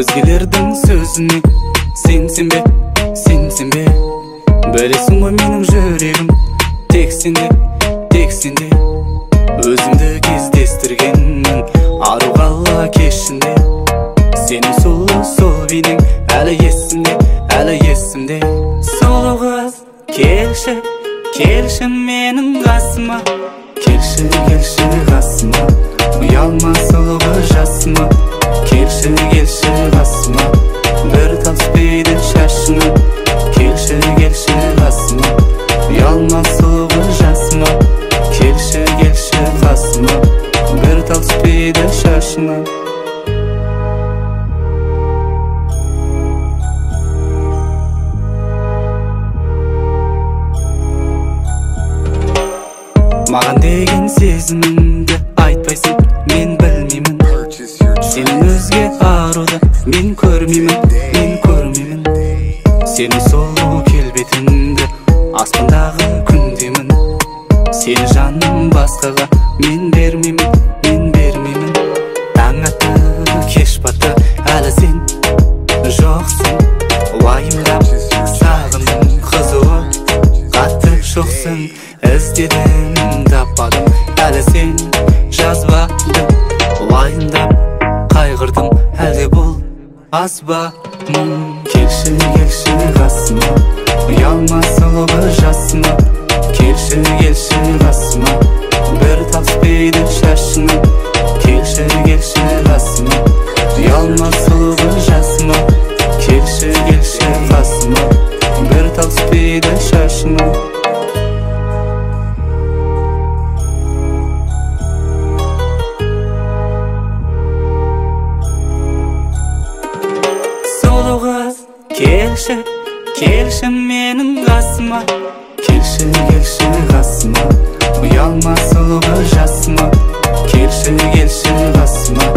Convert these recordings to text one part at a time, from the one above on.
Özgelerдің сөзіне сенсің бе білесің ғой менің жүрегім тек сенде өзімді кездестіргенмін ару қала кешінде сенің сол бейнең әлі есімде сұлу қыз келші менің қасыма келші қасыма ұялма сұлу қыз жасыма келші қасыма бір талыспайды шашына келші қасыма ұялма сұлу қыз жасыма келші қасыма бір талыспайды шашына маған деген сезіміңді айтпайсың мен білмеймін сенің өзге аруды мен көрмеймін сенің сұлу келбетіңді аспандағы күндемін сені жаным басқаға мен бермеймін таң атты кеш батты әлі сен жоқсың уайымдап сағындым қызуы қатты жоқсың іздедім таппадым әлі сен жазбадың уайымдап қайғырдым әлде бұл аз ба келші қасыма ұялма сұлу қыз жасыма келші қасыма бір талыспайды шашына келші қасыма ұялма сұлу қыз жасыма келші қасыма бір талыспайды шашына келші менің қасыма келші қасыма ұялма сұлу қыз жасыма келші қасыма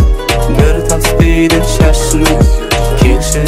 бір талыспайды шашына келші